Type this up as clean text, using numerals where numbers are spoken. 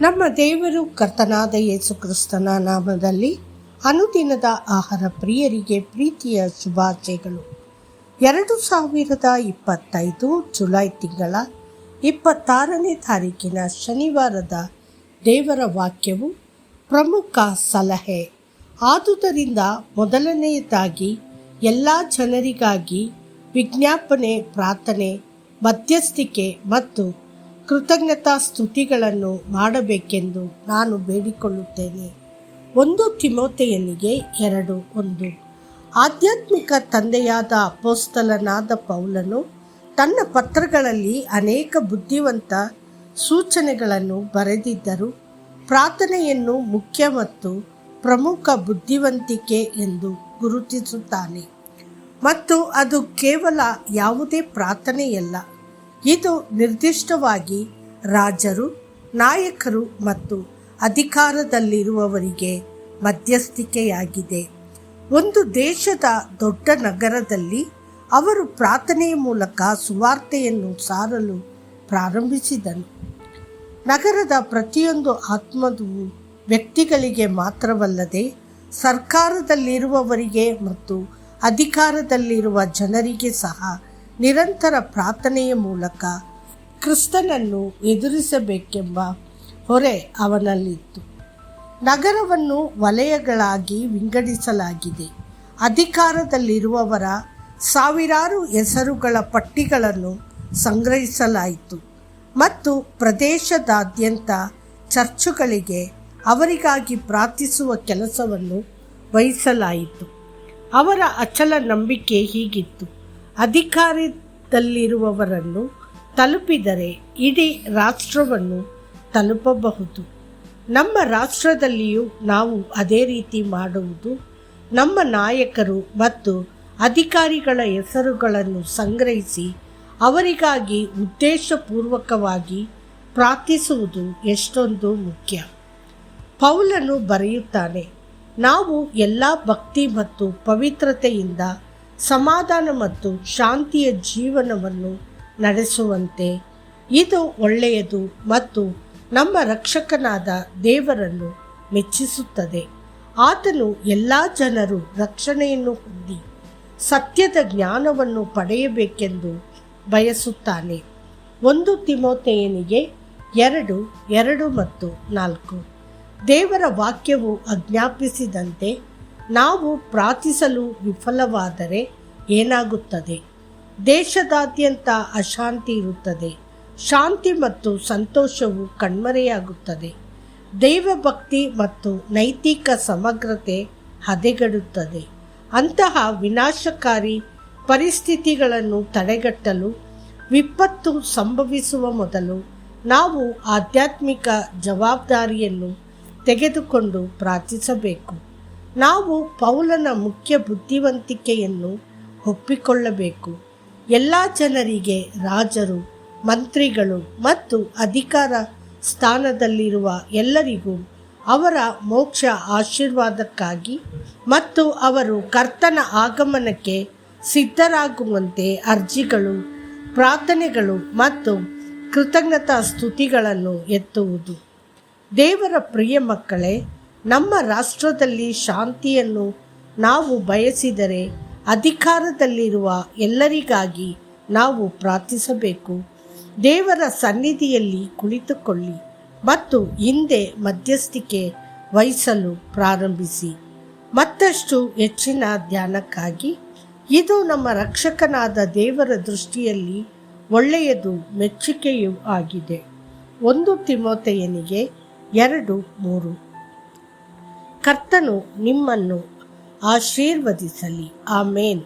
ನಮ್ಮ ದೇವರು ಕರ್ತನಾದ ಯೇಸು ಕ್ರಿಸ್ತನ ನಾಮದಲ್ಲಿ ಅನುದಿನದ ಆಹಾರ ಪ್ರಿಯರಿಗೆ ಪ್ರೀತಿಯ ಶುಭಾಶಯಗಳು. 2025 ಜುಲೈ ತಿಂಗಳ 26ನೇ ತಾರೀಕಿನ ಶನಿವಾರದ ದೇವರ ವಾಕ್ಯವು ಪ್ರಮುಖ ಸಲಹೆ. ಆದುದರಿಂದ ಮೊದಲನೆಯದಾಗಿ ಎಲ್ಲ ಜನರಿಗಾಗಿ ವಿಜ್ಞಾಪನೆ, ಪ್ರಾರ್ಥನೆ, ಮಧ್ಯಸ್ಥಿಕೆ ಮತ್ತು ಕೃತಜ್ಞತಾ ಸ್ತುತಿಗಳನ್ನು ಮಾಡಬೇಕೆಂದು ನಾನು ಬೇಡಿಕೊಳ್ಳುತ್ತೇನೆ. 1 ತಿಮೋಥೆಯನಿಗೆ 2:1. ಆಧ್ಯಾತ್ಮಿಕ ತಂದೆಯಾದ ಅಪೊಸ್ತಲನಾದ ಪೌಲನು ತನ್ನ ಪತ್ರಗಳಲ್ಲಿ ಅನೇಕ ಬುದ್ಧಿವಂತ ಸೂಚನೆಗಳನ್ನು ಬರೆದಿದ್ದರು. ಪ್ರಾರ್ಥನೆಯನ್ನು ಮುಖ್ಯ ಮತ್ತು ಪ್ರಮುಖ ಬುದ್ಧಿವಂತಿಕೆ ಎಂದು ಗುರುತಿಸುತ್ತಾನೆ. ಮತ್ತು ಅದು ಕೇವಲ ಯಾವುದೇ ಪ್ರಾರ್ಥನೆಯಲ್ಲ, ಇದು ನಿರ್ದಿಷ್ಟವಾಗಿ ರಾಜರು, ನಾಯಕರು ಮತ್ತು ಅಧಿಕಾರದಲ್ಲಿರುವವರಿಗೆ ಮಧ್ಯಸ್ಥಿಕೆಯಾಗಿದೆ. ಒಂದು ದೇಶದ ದೊಡ್ಡ ನಗರದಲ್ಲಿ ಅವರು ಪ್ರಾರ್ಥನೆಯ ಮೂಲಕ ಸುವಾರ್ತೆಯನ್ನು ಸಾರಲು ಪ್ರಾರಂಭಿಸಿದನು. ನಗರದ ಪ್ರತಿಯೊಂದು ಆತ್ಮವು ವ್ಯಕ್ತಿಗಳಿಗೆ ಮಾತ್ರವಲ್ಲದೆ ಸರ್ಕಾರದಲ್ಲಿರುವವರಿಗೆ ಮತ್ತು ಅಧಿಕಾರದಲ್ಲಿರುವ ಜನರಿಗೆ ಸಹ ನಿರಂತರ ಪ್ರಾರ್ಥನೆಯ ಮೂಲಕ ಕ್ರಿಸ್ತನನ್ನು ಎದುರಿಸಬೇಕೆಂಬ ಹೊರೆ ಅವನಲ್ಲಿತ್ತು. ನಗರವನ್ನು ವಲಯಗಳಾಗಿ ವಿಂಗಡಿಸಲಾಗಿದೆ. ಅಧಿಕಾರದಲ್ಲಿರುವವರ ಸಾವಿರಾರು ಹೆಸರುಗಳ ಪಟ್ಟಿಗಳನ್ನು ಸಂಗ್ರಹಿಸಲಾಯಿತು ಮತ್ತು ಪ್ರದೇಶದಾದ್ಯಂತ ಚರ್ಚುಗಳಿಗೆ ಅವರಿಗಾಗಿ ಪ್ರಾರ್ಥಿಸುವ ಕೆಲಸವನ್ನು ವಹಿಸಲಾಯಿತು. ಅವರ ಅಚಲ ನಂಬಿಕೆ ಹೀಗಿತ್ತು: ಅಧಿಕಾರದಲ್ಲಿರುವವರನ್ನು ತಲುಪಿದರೆ ಇಡೀ ರಾಷ್ಟ್ರವನ್ನು ತಲುಪಬಹುದು. ನಮ್ಮ ರಾಷ್ಟ್ರದಲ್ಲಿಯೂ ನಾವು ಅದೇ ರೀತಿ ಮಾಡುವುದು. ನಮ್ಮ ನಾಯಕರು ಮತ್ತು ಅಧಿಕಾರಿಗಳ ಹೆಸರುಗಳನ್ನು ಸಂಗ್ರಹಿಸಿ ಅವರಿಗಾಗಿ ಉದ್ದೇಶಪೂರ್ವಕವಾಗಿ ಪ್ರಾರ್ಥಿಸುವುದು ಎಷ್ಟೊಂದು ಮುಖ್ಯ. ಪೌಲನು ಬರೆಯುತ್ತಾನೆ, ನಾವು ಎಲ್ಲ ಭಕ್ತಿ ಮತ್ತು ಪವಿತ್ರತೆಯಿಂದ ಸಮಾಧಾನ ಮತ್ತು ಶಾಂತಿಯ ಜೀವನವನ್ನು ನಡೆಸುವಂತೆ ಇದು ಒಳ್ಳೆಯದು ಮತ್ತು ನಮ್ಮ ರಕ್ಷಕನಾದ ದೇವರನ್ನು ಮೆಚ್ಚಿಸುತ್ತದೆ. ಆತನು ಎಲ್ಲ ಜನರು ರಕ್ಷಣೆಯನ್ನು ಹೊಂದಿ ಸತ್ಯದ ಜ್ಞಾನವನ್ನು ಪಡೆಯಬೇಕೆಂದು ಬಯಸುತ್ತಾನೆ. 1 ತಿಮೋಥೆಯನಿಗೆ 2:2 ಮತ್ತು 4. ದೇವರ ವಾಕ್ಯವು ಆಜ್ಞಾಪಿಸಿದಂತೆ ನಾವು ಪ್ರಾರ್ಥಿಸಲು ವಿಫಲವಾದರೆ ಏನಾಗುತ್ತದೆ? ದೇಶದಾದ್ಯಂತ ಅಶಾಂತಿ ಇರುತ್ತದೆ. ಶಾಂತಿ ಮತ್ತು ಸಂತೋಷವು ಕಣ್ಮರೆಯಾಗುತ್ತದೆ. ದೈವಭಕ್ತಿ ಮತ್ತು ನೈತಿಕ ಸಮಗ್ರತೆ ಹದಗೆಡುತ್ತದೆ. ಅಂತಹ ವಿನಾಶಕಾರಿ ಪರಿಸ್ಥಿತಿಗಳನ್ನು ತಡೆಗಟ್ಟಲು ವಿಪತ್ತು ಸಂಭವಿಸುವ ಮೊದಲು ನಾವು ಆಧ್ಯಾತ್ಮಿಕ ಜವಾಬ್ದಾರಿಯನ್ನು ತೆಗೆದುಕೊಂಡು ಪ್ರಾರ್ಥಿಸಬೇಕು. ನಾವು ಪೌಲನ ಮುಖ್ಯ ಬುದ್ಧಿವಂತಿಕೆಯನ್ನು ಒಪ್ಪಿಕೊಳ್ಳಬೇಕು. ಎಲ್ಲ ಜನರಿಗೆ, ರಾಜರು, ಮಂತ್ರಿಗಳು ಮತ್ತು ಅಧಿಕಾರ ಸ್ಥಾನದಲ್ಲಿರುವ ಎಲ್ಲರಿಗೂ ಅವರ ಮೋಕ್ಷ ಆಶೀರ್ವಾದಕ್ಕಾಗಿ ಮತ್ತು ಅವರು ಕರ್ತನ ಆಗಮನಕ್ಕೆ ಸಿದ್ಧರಾಗುವಂತೆ ಅರ್ಜಿಗಳು, ಪ್ರಾರ್ಥನೆಗಳು ಮತ್ತು ಕೃತಜ್ಞತಾ ಸ್ತುತಿಗಳನ್ನು ಎತ್ತುವುದು. ದೇವರ ಪ್ರಿಯ ಮಕ್ಕಳೇ, ನಮ್ಮ ರಾಷ್ಟ್ರದಲ್ಲಿ ಶಾಂತಿಯನ್ನು ನಾವು ಬಯಸಿದರೆ ಅಧಿಕಾರದಲ್ಲಿರುವ ಎಲ್ಲರಿಗಾಗಿ ನಾವು ಪ್ರಾರ್ಥಿಸಬೇಕು. ದೇವರ ಸನ್ನಿಧಿಯಲ್ಲಿ ಕುಳಿತುಕೊಳ್ಳಿ ಮತ್ತು ಹಿಂದೆ ಮಧ್ಯಸ್ಥಿಕೆ ವಹಿಸಲು ಪ್ರಾರಂಭಿಸಿ. ಮತ್ತಷ್ಟು ಹೆಚ್ಚಿನ ಧ್ಯಾನಕ್ಕಾಗಿ ಇದು ನಮ್ಮ ರಕ್ಷಕನಾದ ದೇವರ ದೃಷ್ಟಿಯಲ್ಲಿ ಒಳ್ಳೆಯದು, ಮೆಚ್ಚುಗೆಯೂ ಆಗಿದೆ. 1 ತಿಮೋಥೆಯನಿಗೆ 2:3. ಕರ್ತನು ನಿಮ್ಮನ್ನು ಆಶೀರ್ವದಿಸಲಿ. ಆಮೇನ್.